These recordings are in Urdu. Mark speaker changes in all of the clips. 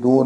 Speaker 1: 2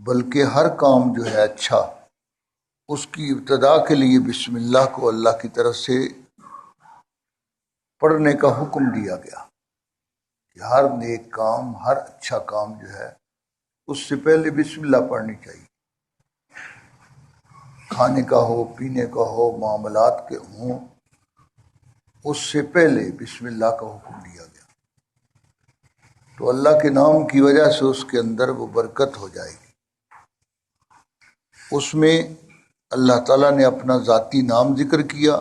Speaker 1: بلکہ ہر کام جو ہے اچھا، اس کی ابتدا کے لیے بسم اللہ کو اللہ کی طرف سے پڑھنے کا حکم دیا گیا کہ ہر نیک کام، ہر اچھا کام جو ہے اس سے پہلے بسم اللہ پڑھنی چاہیے۔ کھانے کا ہو، پینے کا ہو، معاملات کے ہوں، اس سے پہلے بسم اللہ کا حکم دیا گیا، تو اللہ کے نام کی وجہ سے اس کے اندر وہ برکت ہو جائے گی۔ اس میں اللہ تعالیٰ نے اپنا ذاتی نام ذکر کیا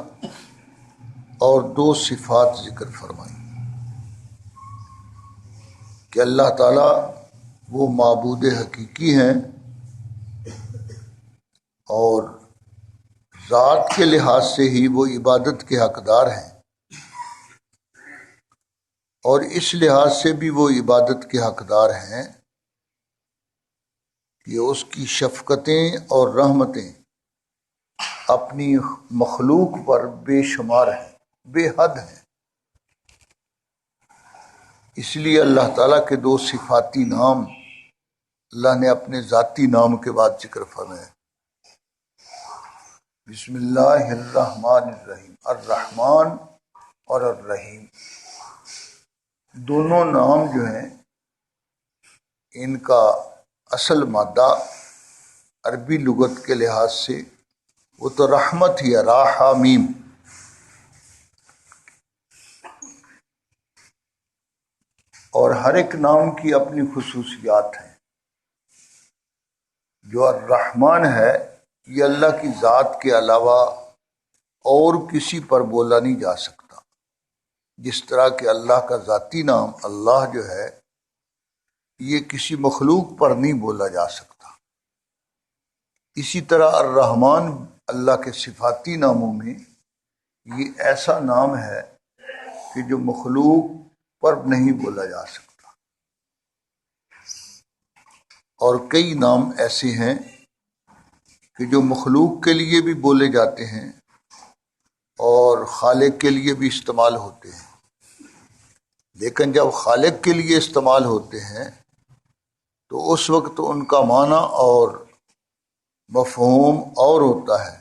Speaker 1: اور دو صفات ذکر فرمائی کہ اللہ تعالیٰ وہ معبود حقیقی ہیں اور ذات کے لحاظ سے ہی وہ عبادت کے حقدار ہیں، اور اس لحاظ سے بھی وہ عبادت کے حقدار ہیں کہ اس کی شفقتیں اور رحمتیں اپنی مخلوق پر بے شمار ہیں، بے حد ہیں۔ اس لیے اللہ تعالیٰ کے دو صفاتی نام اللہ نے اپنے ذاتی نام کے بعد ذکر فرمایا، بسم اللہ الرحمن الرحیم، الرحمن اور الرحیم دونوں نام جو ہیں ان کا اصل مادہ عربی لغت کے لحاظ سے وہ تو رحمت ہی ہے، راہ میم، اور ہر ایک نام کی اپنی خصوصیات ہیں۔ جو الرحمن ہے یہ اللہ کی ذات کے علاوہ اور کسی پر بولا نہیں جا سکتا، جس طرح کہ اللہ کا ذاتی نام اللہ جو ہے یہ کسی مخلوق پر نہیں بولا جا سکتا۔ اسی طرح الرحمن اللہ کے صفاتی ناموں میں یہ ایسا نام ہے کہ جو مخلوق پر نہیں بولا جا سکتا، اور کئی نام ایسے ہیں کہ جو مخلوق کے لیے بھی بولے جاتے ہیں اور خالق کے لیے بھی استعمال ہوتے ہیں، لیکن جب خالق کے لیے استعمال ہوتے ہیں تو اس وقت ان کا معنی اور مفہوم اور ہوتا ہے،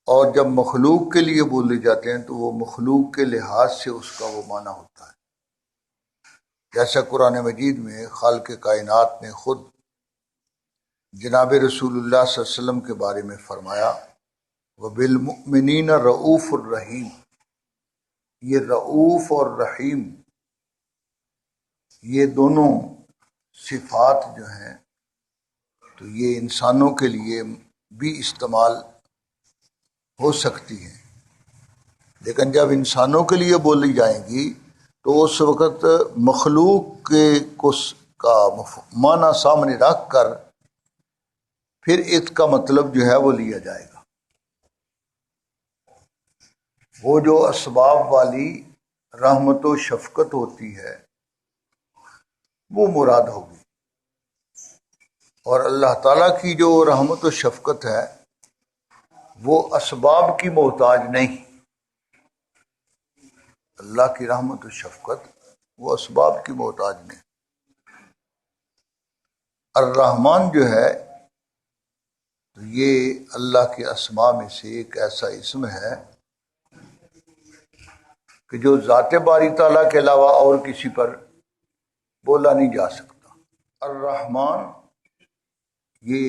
Speaker 1: اور جب مخلوق کے لیے بولے جاتے ہیں تو وہ مخلوق کے لحاظ سے اس کا وہ معنی ہوتا ہے۔ جیسا قرآن مجید میں خالق کائنات نے خود جناب رسول اللہ صلی اللہ علیہ وسلم کے بارے میں فرمایا، وَبِالْمُؤْمِنِينَ رؤوف الرحیم، یہ رؤوف اور رحیم یہ دونوں صفات جو ہیں تو یہ انسانوں کے لیے بھی استعمال ہو سکتی ہیں، لیکن جب انسانوں کے لیے بولی جائیں گی تو اس وقت مخلوق کے کا معنی سامنے رکھ کر پھر اس کا مطلب جو ہے وہ لیا جائے گا۔ وہ جو اسباب والی رحمت و شفقت ہوتی ہے وہ مراد ہوگی، اور اللہ تعالیٰ کی جو رحمت و شفقت ہے وہ اسباب کی محتاج نہیں۔ اللہ کی رحمت و شفقت وہ اسباب کی محتاج نہیں۔ الرحمن جو ہے تو یہ اللہ کے اسماء میں سے ایک ایسا اسم ہے کہ جو ذات باری تعالیٰ کے علاوہ اور کسی پر بولا نہیں جا سکتا۔ الرحمن یہ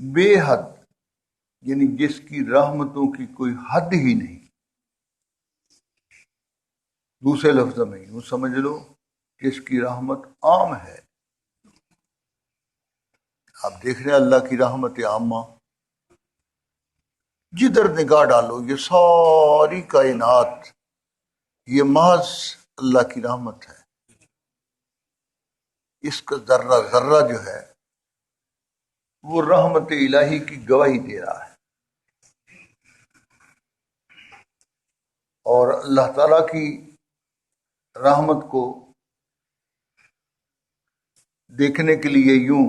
Speaker 1: بے حد، یعنی جس کی رحمتوں کی کوئی حد ہی نہیں۔ دوسرے لفظوں میں یوں سمجھ لو جس کی رحمت عام ہے۔ آپ دیکھ رہے ہیں اللہ کی رحمت عامہ، جدھر نگاہ ڈالو یہ ساری کائنات یہ محض اللہ کی رحمت ہے۔ اس کا ذرہ ذرہ جو ہے وہ رحمت الہی کی گواہی دے رہا ہے، اور اللہ تعالیٰ کی رحمت کو دیکھنے کے لیے یوں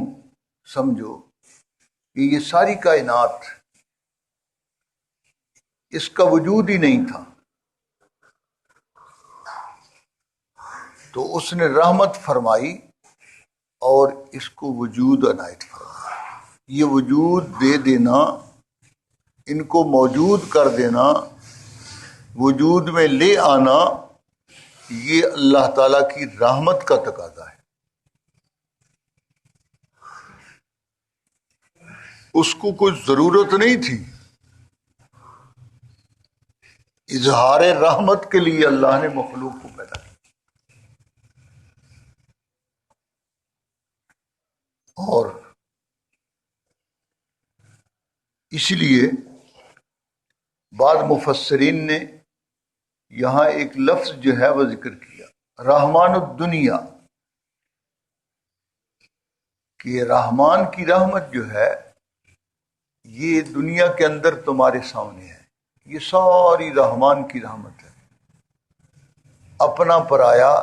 Speaker 1: سمجھو کہ یہ ساری کائنات اس کا وجود ہی نہیں تھا، تو اس نے رحمت فرمائی اور اس کو وجود عنایت فرمایا۔ یہ وجود دے دینا، ان کو موجود کر دینا، وجود میں لے آنا، یہ اللہ تعالیٰ کی رحمت کا تقاضا ہے۔ اس کو کوئی ضرورت نہیں تھی، اظہار رحمت کے لیے اللہ نے مخلوق کو پیدا کیا۔ اور اس لیے بعض مفسرین نے یہاں ایک لفظ جو ہے وہ ذکر کیا، رحمان الدنیا، کہ رحمان کی رحمت جو ہے یہ دنیا کے اندر تمہارے سامنے ہے۔ یہ ساری رحمان کی رحمت ہے، اپنا پرایا،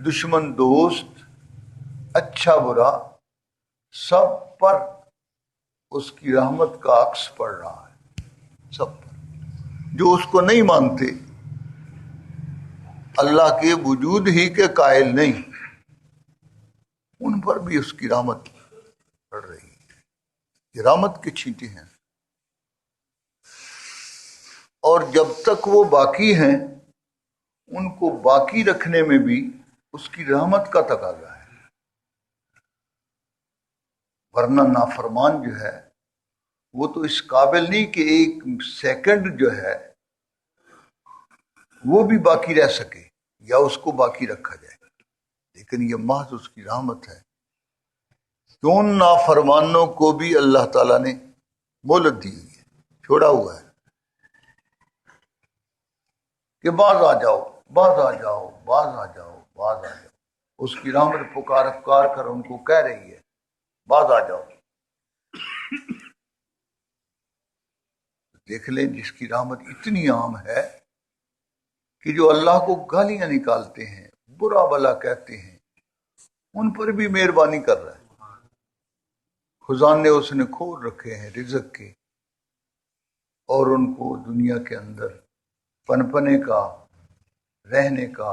Speaker 1: دشمن دوست، اچھا برا، سب پر اس کی رحمت کا عکس پڑ رہا ہے، سب پر۔ جو اس کو نہیں مانتے، اللہ کے وجود ہی کے قائل نہیں، ان پر بھی اس کی رحمت پڑ رہی ہے۔ یہ رحمت کے چھینٹے ہیں، اور جب تک وہ باقی ہیں ان کو باقی رکھنے میں بھی اس کی رحمت کا تقاضا ہے، ورنہ نافرمان جو ہے وہ تو اس قابل نہیں کہ ایک سیکنڈ جو ہے وہ بھی باقی رہ سکے یا اس کو باقی رکھا جائے، لیکن یہ محض اس کی رحمت ہے کہ ان نافرمانوں کو بھی اللہ تعالیٰ نے مہلت دی ہوئی ہے، چھوڑا ہوا ہے کہ باز آ جاؤ، باز آ جاؤ، باز آ جاؤ، باز آ جاؤ۔ اس کی رحمت پکار کر ان کو کہہ رہی ہے باز آ جاؤ۔ دیکھ لیں، جس کی رحمت اتنی عام ہے کہ جو اللہ کو گالیاں نکالتے ہیں، برا بلا کہتے ہیں، ان پر بھی مہربانی کر رہا ہے۔ خزانے اس نے کھول رکھے ہیں رزق کے، اور ان کو دنیا کے اندر پنپنے کا، رہنے کا،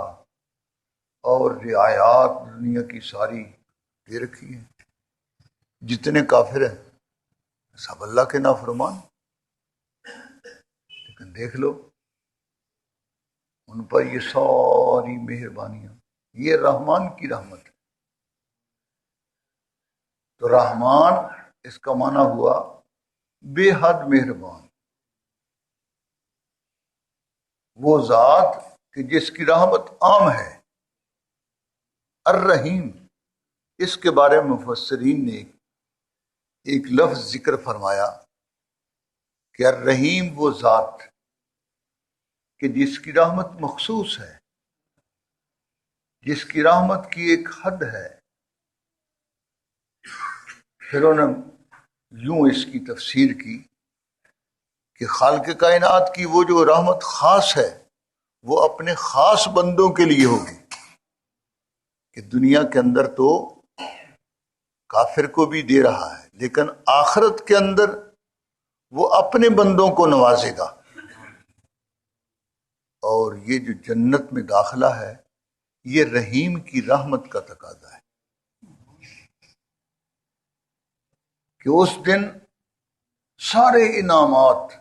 Speaker 1: اور رعایات دنیا کی ساری دے رکھی ہیں۔ جتنے کافر ہیں سب اللہ کے نافرمان، لیکن دیکھ لو ان پر یہ ساری مہربانیاں، یہ رحمان کی رحمت ہے۔ تو رحمان اس کا معنی ہوا بے حد مہربان، وہ ذات کہ جس کی رحمت عام ہے۔ الرحیم، اس کے بارے میں مفسرین نے ایک لفظ ذکر فرمایا کہ الرحیم وہ ذات کہ جس کی رحمت مخصوص ہے، جس کی رحمت کی ایک حد ہے۔ پھر انہوں نے یوں اس کی تفسیر کی کہ خالق کائنات کی وہ جو رحمت خاص ہے وہ اپنے خاص بندوں کے لیے ہوگی، کہ دنیا کے اندر تو کافر کو بھی دے رہا ہے، لیکن آخرت کے اندر وہ اپنے بندوں کو نوازے گا۔ اور یہ جو جنت میں داخلہ ہے یہ رحیم کی رحمت کا تقاضا ہے، کہ اس دن سارے انعامات،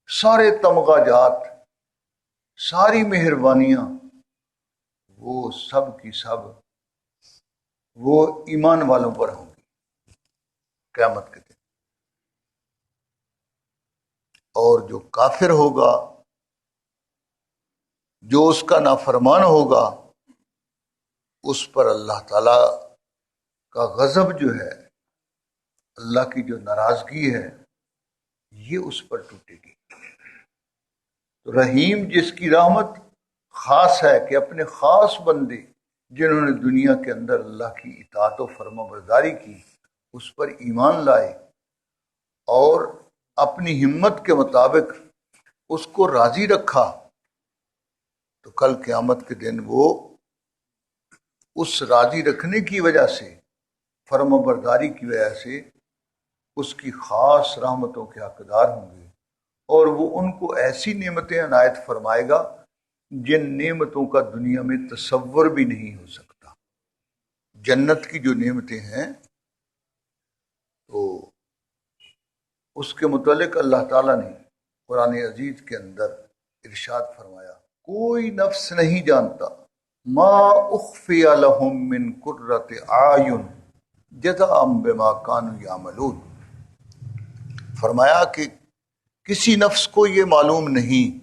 Speaker 1: سارے تمغہ جات، ساری مہربانیاں وہ سب کی سب وہ ایمان والوں پر ہوں گی قیامت کے دن۔ اور جو کافر ہوگا، جو اس کا نافرمان ہوگا، اس پر اللہ تعالی کا غضب جو ہے، اللہ کی جو ناراضگی ہے، یہ اس پر ٹوٹے گی۔ تو رحیم جس کی رحمت خاص ہے کہ اپنے خاص بندے جنہوں نے دنیا کے اندر اللہ کی اطاعت و فرما برداری کی، اس پر ایمان لائے اور اپنی ہمت کے مطابق اس کو راضی رکھا، تو کل قیامت کے دن وہ اس راضی رکھنے کی وجہ سے، فرما برداری کی وجہ سے اس کی خاص رحمتوں کے حقدار ہوں گے، اور وہ ان کو ایسی نعمتیں عنایت فرمائے گا جن نعمتوں کا دنیا میں تصور بھی نہیں ہو سکتا، جنت کی جو نعمتیں ہیں تو اس کے متعلق اللہ تعالیٰ نے قرآن عزیز کے اندر ارشاد فرمایا، کوئی نفس نہیں جانتا ما اخفی لہم من قرۃ اعین جزاء بما کانوا یعملون، فرمایا کہ کسی نفس کو یہ معلوم نہیں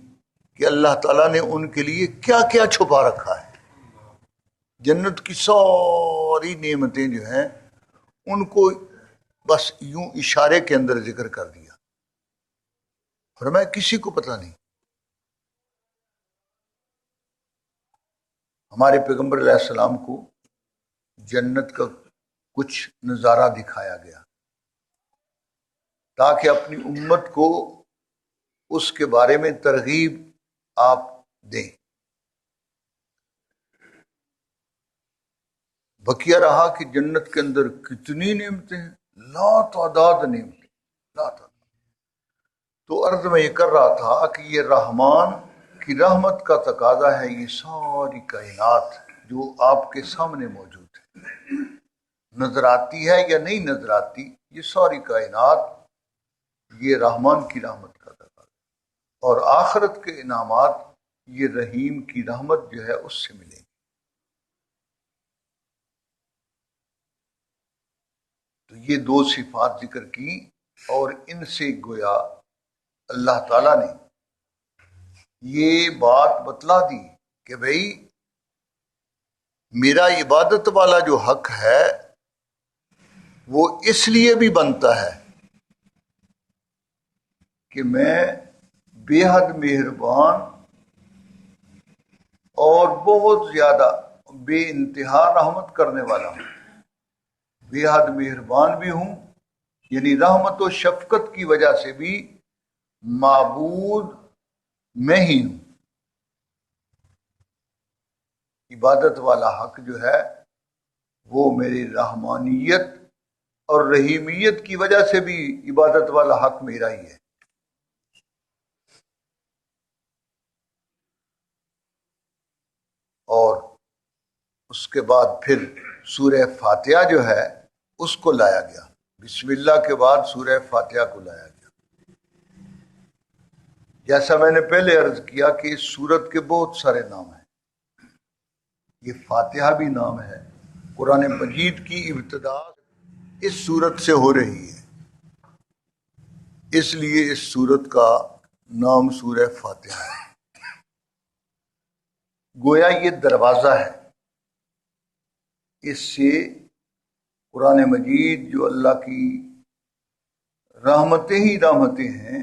Speaker 1: کہ اللہ تعالیٰ نے ان کے لیے کیا کیا چھپا رکھا ہے۔ جنت کی ساری نعمتیں جو ہیں ان کو بس یوں اشارے کے اندر ذکر کر دیا، فرمایا کسی کو پتہ نہیں۔ ہمارے پیغمبر علیہ السلام کو جنت کا کچھ نظارہ دکھایا گیا تاکہ اپنی امت کو اس کے بارے میں ترغیب آپ دیں۔ بقیہ رہا کہ جنت کے اندر کتنی نعمتیں ہیں، لا تعداد نعمتیں، لا تعداد۔ تو عرض میں یہ کر رہا تھا کہ یہ رحمان کی رحمت کا تقاضا ہے، یہ ساری کائنات جو آپ کے سامنے موجود ہے، نظر آتی ہے یا نہیں نظر آتی، یہ ساری کائنات یہ رحمان کی رحمت کا تقاضا ہے، اور آخرت کے انعامات یہ رحیم کی رحمت جو ہے اس سے ملیں گے۔ تو یہ دو صفات ذکر کی اور ان سے گویا اللہ تعالیٰ نے یہ بات بتلا دی کہ بھئی میرا عبادت والا جو حق ہے وہ اس لیے بھی بنتا ہے کہ میں بے حد مہربان اور بہت زیادہ بے انتہا رحمت کرنے والا ہوں، بے حد مہربان بھی ہوں، یعنی رحمت و شفقت کی وجہ سے بھی معبود میں ہی ہوں۔ عبادت والا حق جو ہے وہ میری رحمانیت اور رحیمیت کی وجہ سے بھی عبادت والا حق میرا ہی ہے۔ اور اس کے بعد پھر سورہ فاتحہ جو ہے اس کو لایا گیا، بسم اللہ کے بعد سورہ فاتحہ کو لایا گیا۔ جیسا میں نے پہلے عرض کیا کہ اس سورت کے بہت سارے نام ہیں، یہ فاتحہ بھی نام ہے، قرآن مجید کی ابتدا اس سورت سے ہو رہی ہے، اس لیے اس سورت کا نام سورہ فاتحہ ہے۔ گویا یہ دروازہ ہے، اس سے قرآن مجید جو اللہ کی رحمتیں ہی رحمتیں ہیں،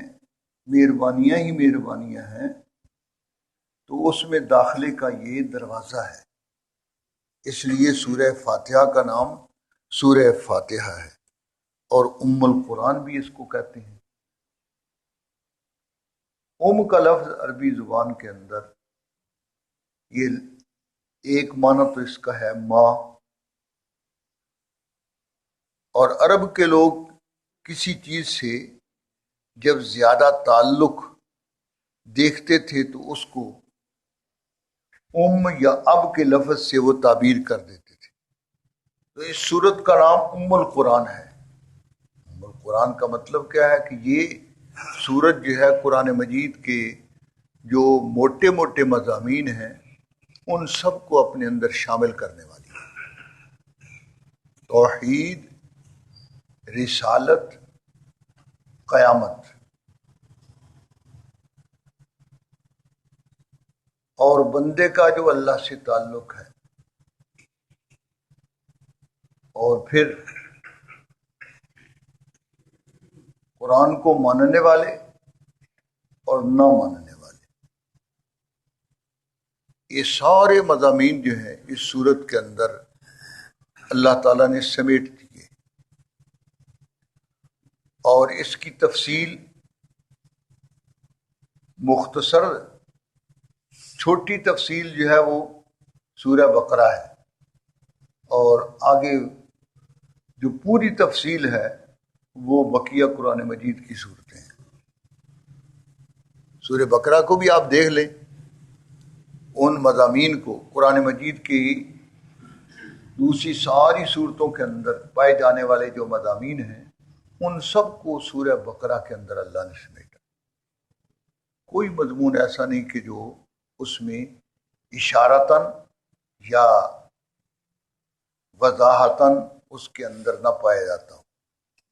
Speaker 1: مہربانیاں ہی مہربانیاں ہیں، تو اس میں داخلے کا یہ دروازہ ہے، اس لیے سورہ فاتحہ کا نام سورہ فاتحہ ہے، اور ام القرآن بھی اس کو کہتے ہیں۔ ام کا لفظ عربی زبان کے اندر یہ ایک معنی تو اس کا ہے ماں، اور عرب کے لوگ کسی چیز سے جب زیادہ تعلق دیکھتے تھے تو اس کو ام یا اب کے لفظ سے وہ تعبیر کر دیتے تھے۔ تو اس سورت کا نام ام القرآن ہے۔ ام القرآن کا مطلب کیا ہے کہ یہ سورت جو ہے قرآن مجید کے جو موٹے موٹے مضامین ہیں ان سب کو اپنے اندر شامل کرنے والی ہے۔ توحید، رسالت، قیامت، اور بندے کا جو اللہ سے تعلق ہے، اور پھر قرآن کو ماننے والے اور نہ ماننے والے، یہ سارے مضامین جو ہیں اس سورت کے اندر اللہ تعالیٰ نے سمیٹ دیے، اور اس کی تفصیل مختصر چھوٹی تفصیل جو ہے وہ سورہ بقرہ ہے، اور آگے جو پوری تفصیل ہے وہ بقیہ قرآن مجید کی صورتیں ہیں۔ سورہ بقرہ کو بھی آپ دیکھ لیں، ان مضامین کو قرآن مجید کی دوسری ساری صورتوں کے اندر پائے جانے والے جو مضامین ہیں ان سب کو سورہ بقرہ کے اندر اللہ نے سمیٹا۔ کوئی مضمون ایسا نہیں کہ جو اس میں اشارتاً یا وضاحتاً اس کے اندر نہ پایا جاتا ہو۔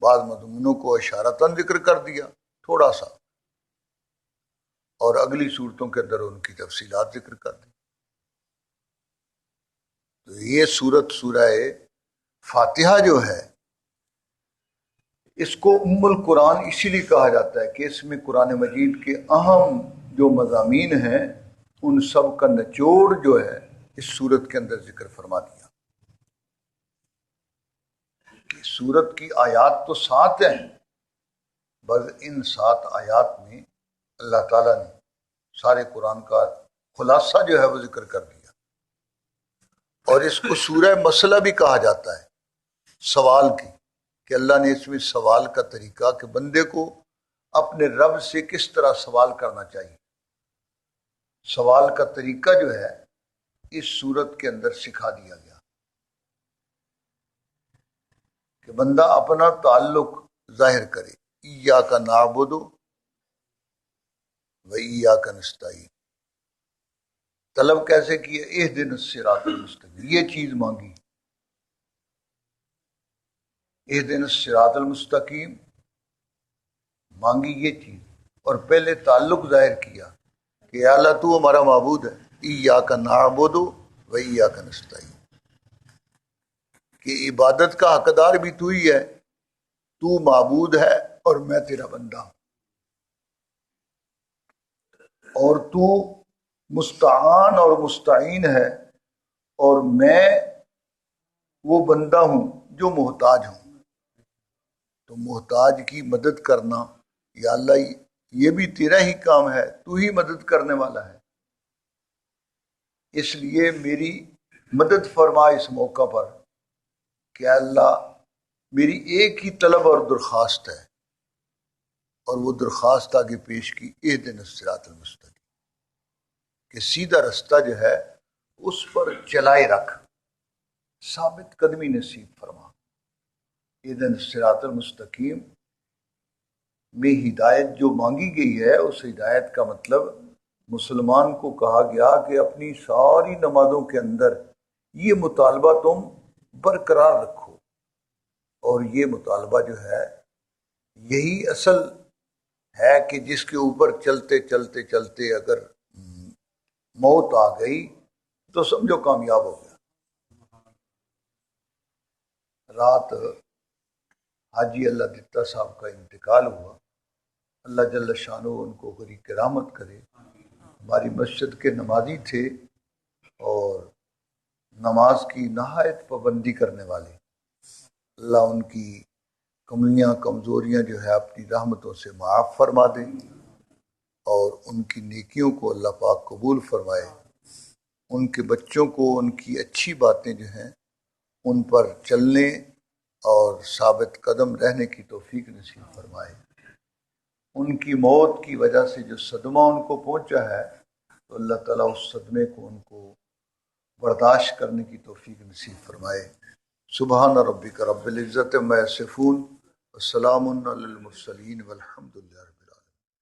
Speaker 1: بعض مضمونوں کو اشارتاً ذکر کر دیا تھوڑا سا، اور اگلی صورتوں کے اندر ان کی تفصیلات ذکر کر دی۔ تو یہ سورہ فاتحہ جو ہے اس کو ام القرآن اسی لیے کہا جاتا ہے کہ اس میں قرآن مجید کے اہم جو مضامین ہیں ان سب کا نچوڑ جو ہے اس سورت کے اندر ذکر فرما دیا۔ کہ سورت کی آیات تو 7 ہیں، بس ان 7 آیات میں اللہ تعالیٰ نے سارے قرآن کا خلاصہ جو ہے وہ ذکر کر دیا۔ اور اس کو سورہ مسئلہ بھی کہا جاتا ہے، سوال کی، کہ اللہ نے اس میں سوال کا طریقہ کہ بندے کو اپنے رب سے کس طرح سوال کرنا چاہیے، سوال کا طریقہ جو ہے اس سورت کے اندر سکھا دیا گیا کہ بندہ اپنا تعلق ظاہر کرے، ایاک نعبد و ایاک نستعین۔ طلب کیسے کیا؟ اہدنا الصراط المستقیم، یہ چیز مانگی، اہدنا الصراط المستقیم مانگی یہ چیز، اور پہلے تعلق ظاہر کیا کہ یا اللہ تو ہمارا معبود ہے، ایاک نعبد و ایاک نستعین، کہ عبادت کا حقدار بھی تو ہی ہے، تو معبود ہے اور میں تیرا بندہ ہوں، اور تو مستعان اور مستعین ہے اور میں وہ بندہ ہوں جو محتاج ہوں۔ تو محتاج کی مدد کرنا یا اللہ یہ بھی تیرا ہی کام ہے، تو ہی مدد کرنے والا ہے، اس لیے میری مدد فرما اس موقع پر کہ اللہ میری ایک ہی طلب اور درخواست ہے، اور وہ درخواست آگے پیش کی، اہدنا الصراط المستقیم، کہ سیدھا رستہ جو ہے اس پر چلائے رکھ، ثابت قدمی نصیب فرما۔ اہدنا الصراط المستقیم میں ہدایت جو مانگی گئی ہے، اس ہدایت کا مطلب مسلمان کو کہا گیا کہ اپنی ساری نمازوں کے اندر یہ مطالبہ تم برقرار رکھو، اور یہ مطالبہ جو ہے یہی اصل ہے کہ جس کے اوپر چلتے چلتے چلتے اگر موت آ گئی تو سمجھو کامیاب ہو گیا۔ رات حاجی اللہ دتا صاحب کا انتقال ہوا، اللہ جل شانہ ان کو غریق رحمت کرے۔ ہماری مسجد کے نمازی تھے اور نماز کی نہایت پابندی کرنے والے، اللہ ان کی کمیاں کمزوریاں جو ہے اپنی رحمتوں سے معاف فرما دے، اور ان کی نیکیوں کو اللہ پاک قبول فرمائے، ان کے بچوں کو ان کی اچھی باتیں جو ہیں ان پر چلنے اور ثابت قدم رہنے کی توفیق نصیب فرمائے۔ ان کی موت کی وجہ سے جو صدمہ ان کو پہنچا ہے تو اللہ تعالیٰ اس صدمے کو ان کو برداشت کرنے کی توفیق نصیب فرمائے۔ سبحان ربک رب العزت عما یصفون وسلام علی المرسلین والحمد للہ۔